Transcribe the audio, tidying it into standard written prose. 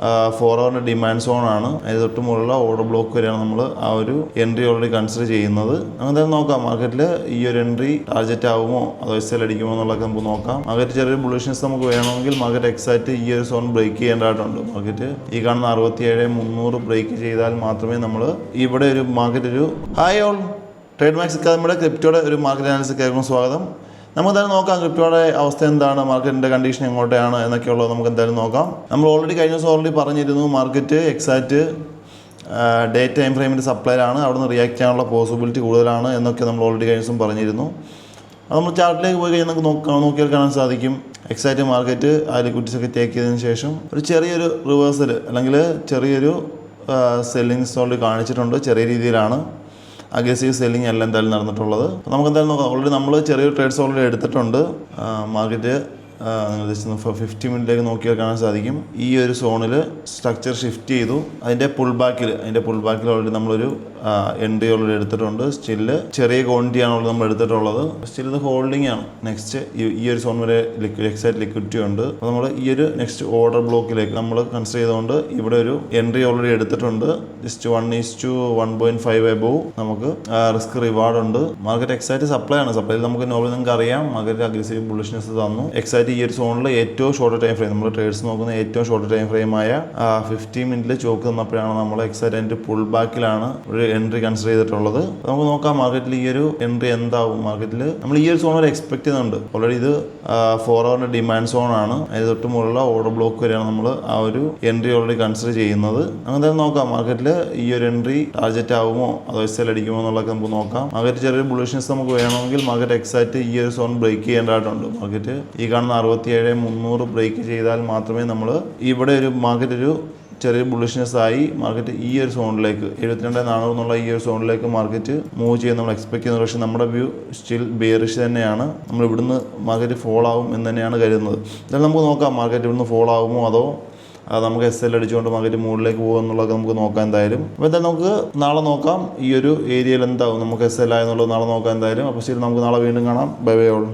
4 hour demand zone ആണ്. അതിന് തൊട്ട് മുകളിലുള്ള ഓർഡർ ബ്ലോക്ക് വരെയാണ് നമ്മൾ ആ ഒരു എൻട്രി ഓൾറെഡി കൺസിഡർ ചെയ്യുന്നത്. നമുക്ക് നോക്കാം മാർക്കറ്റിൽ ഈ ഒരു എൻട്രി ടാർജറ്റ് ആകുമോ അതോ എസ്എൽ അടിക്കുമോ എന്നുള്ളതൊക്കെ നമുക്ക് നോക്കാം. മാർക്കറ്റ് ചെറിയൊരു ബുള്ളിഷ്നെസ് നമുക്ക് വേണമെങ്കിൽ മാർക്കറ്റ് എക്സാക്റ്റ് ഈ ഒരു സോൺ ബ്രേക്ക് ചെയ്യേണ്ടതായിട്ടുണ്ട്. മാർക്കറ്റ് ഈ കാണുന്ന 67,300 ബ്രേക്ക് ചെയ്താൽ മാത്രമേ നമ്മൾ ഇവിടെ ഒരു മാർക്കറ്റ് ഒരു ഹായ് ഓൾ ട്രേഡ് മാക്സ് അക്കാദമിയുടെ ക്രിപ്റ്റോയുടെ ഒരു മാർക്കറ്റ് അനാലിസിസ് കേൾക്കുന്ന സ്വാഗതം. നമുക്ക് എന്തായാലും നോക്കാം ക്രിപ്റ്റോയുടെ അവസ്ഥ എന്താണ്, മാർക്കറ്റിൻ്റെ കണ്ടീഷൻ എങ്ങോട്ടാണ് എന്നൊക്കെയുള്ളത് നമുക്ക് എന്തായാലും നോക്കാം. നമ്മൾ ഓൾറെഡി കഴിഞ്ഞ ദിവസം ഓൾറെഡി പറഞ്ഞിരുന്നു മാർക്കറ്റ് എക്സാക്റ്റ് ഡേ ടൈം ഫ്രെയിമിൻ്റെ സപ്ലൈയിലാണ്, അവിടെ നിന്ന് റിയാക്ട് ചെയ്യാനുള്ള പോസിബിലിറ്റി കൂടുതലാണ് എന്നൊക്കെ നമ്മൾ ഓൾറെഡി കഴിഞ്ഞ ദിവസം പറഞ്ഞിരുന്നു. അത് നമ്മൾ ചാർട്ടിലേക്ക് പോയി കഴിഞ്ഞാൽ നമുക്ക് നോക്കിയാൽ കാണാൻ സാധിക്കും എക്സാക്റ്റ് മാർക്കറ്റ് ആ ലിക്വിഡിറ്റീസ് ഒക്കെ ടേക്ക് ചെയ്തതിന് ശേഷം ഒരു ചെറിയൊരു റിവേഴ്സൽ അല്ലെങ്കിൽ ചെറിയൊരു സെല്ലിങ്സ് ഓൾറെഡി കാണിച്ചിട്ടുണ്ട്. ചെറിയ രീതിയിലാണ് അഗ്രസീവ് സെല്ലിംഗ് അല്ല എന്തായാലും നടന്നിട്ടുള്ളത്. നമുക്ക് എന്തായാലും നോക്കാം. ഓൾറെഡി നമ്മൾ ചെറിയൊരു ട്രേഡ്സ് ഓൾറെഡി എടുത്തിട്ടുണ്ട്. മാർക്കറ്റ് നിങ്ങൾ ജസ്റ്റ് 50 മിനിറ്റിലേക്ക് നോക്കിയാൽ കാണാൻ സാധിക്കും ഈ ഒരു സോണിൽ സ്ട്രക്ചർ ഷിഫ്റ്റ് ചെയ്തു. അതിൻ്റെ പുൾ ബാക്കിൽ ഓൾറെഡി നമ്മളൊരു എൻട്രി ഓൾറെഡി എടുത്തിട്ടുണ്ട്. സ്റ്റില് ചെറിയ ക്വാണ്ടിറ്റിയാണ് ഓൾറെഡി നമ്മൾ എടുത്തിട്ടുള്ളത്. സ്റ്റിൽ ഇത് ഹോൾഡിംഗ് ആണ്. നെക്സ്റ്റ് ഈ ഒരു സോൺ വരെ എക്സാക്ട് ലിക്വിഡിറ്റി ഉണ്ട്. അപ്പോൾ നമ്മൾ ഈ ഒരു നെക്സ്റ്റ് ഓർഡർ ബ്ലോക്കിലേക്ക് നമ്മൾ കൺസിഡർ ചെയ്തുകൊണ്ട് ഇവിടെ ഒരു എൻട്രി ഓൾറെഡി എടുത്തിട്ടുണ്ട്. ജസ്റ്റ് 1:1.5 എബോവ് നമുക്ക് റിസ്ക് റിവാർഡ് ഉണ്ട്. മാർക്കറ്റ് എക്സാക്ട് സപ്ലൈ ആണ്. സപ്ലൈയിൽ നമുക്ക് നോർമലി നിങ്ങൾക്ക് അറിയാം മാർക്കറ്റ് അഗ്രസീവ് ബുള്ളിഷ്നെസ് തന്നു. എക്സാക്ട് ഈ ഒരു സോണിൽ ഏറ്റവും ഷോർട്ട് ടൈം ഫ്രെയിം നമ്മൾ ട്രേഡ്സ് നോക്കുന്ന ഏറ്റവും ഷോർട്ട് ടൈം ഫ്രെയിമായ 50 മിനിറ്റിൽ ചോക്ക് തന്നപ്പോഴാണ് നമ്മൾ എക്സാക്ട് അതിൻ്റെ പുൾ ബാക്കിലാണ് ഒരു എൻട്രി കൺസിഡർ ചെയ്തിട്ടുള്ളത്. നമുക്ക് നോക്കാം മാർക്കറ്റിൽ ഈ ഒരു എൻട്രി എന്താവും. മാർക്കറ്റിൽ നമ്മൾ ഈ ഒരു സോൺ വരെ എക്സ്പെക്ട് ചെയ്യുന്നുണ്ട്. ഓൾറെഡി ഇത് 4 hour ഡിമാൻഡ് സോൺ ആണ്. അതിന് തൊട്ട് മുകളിലുള്ള ഓർഡർ ബ്ലോക്ക് വരെയാണ് നമ്മൾ ആ ഒരു എൻട്രി ഓൾറെഡി കൺസിഡർ ചെയ്യുന്നത്. നമുക്ക് എന്തായാലും നോക്കാം മാർക്കറ്റിൽ ഈ ഒരു എൻട്രി ടാർജറ്റ് ആകുമോ അതോ എസ്എൽ അടിക്കുമോ എന്നുള്ളതൊക്കെ നമുക്ക് നോക്കാം. മാർക്കറ്റ് ചെറിയൊരു ബുള്ളിഷ്നെസ് നമുക്ക് വേണമെങ്കിൽ മാർക്കറ്റ് എക്സാക്റ്റ് ഈ ഒരു സോൺ ബ്രേക്ക് ചെയ്യേണ്ടതായിട്ടുണ്ട്. മാർക്കറ്റ് ഈ കാണുന്ന 67,300 ബ്രേക്ക് ചെയ്താൽ മാത്രമേ നമ്മൾ ഇവിടെ ഒരു മാർക്കറ്റ് ഒരു ചെറിയ ബുള്ളിഷ്നെസ് ആയി മാർക്കറ്റ് ഈ ഒരു സോണിലേക്ക് 72,400 എന്നുള്ള ഈ ഒരു സോണിലേക്ക് മാർക്കറ്റ് മൂവ് ചെയ്യാൻ നമ്മൾ എക്സ്പെക്ട് ചെയ്യുന്നത്. പക്ഷേ നമ്മുടെ വ്യൂ സ്റ്റിൽ ബെയറിഷ് തന്നെയാണ്. നമ്മൾ ഇവിടുന്ന് മാർക്കറ്റ് ഫോൾ ആവും എന്ന് തന്നെയാണ് കരുതുന്നത്. എന്നാൽ നമുക്ക് നോക്കാം മാർക്കറ്റ് ഇവിടുന്ന് ഫോൾ ആകുമോ അതോ നമുക്ക് എസ്എൽ അടിച്ചുകൊണ്ട് മാർക്കറ്റ് മുകളിലേക്ക് പോകുക എന്നുള്ളത് നമുക്ക് നോക്കാം എന്തായാലും. അപ്പോൾ എന്തായാലും നമുക്ക് നാളെ നോക്കാം ഈ ഒരു ഏരിയയിൽ എന്താവും നമുക്ക് എസ്എൽ ആയെന്നുള്ളത് നാളെ നോക്കാം എന്തായാലും. അപ്പോൾ ശരി, നമുക്ക് നാളെ വീണ്ടും കാണാം. Bye bye all.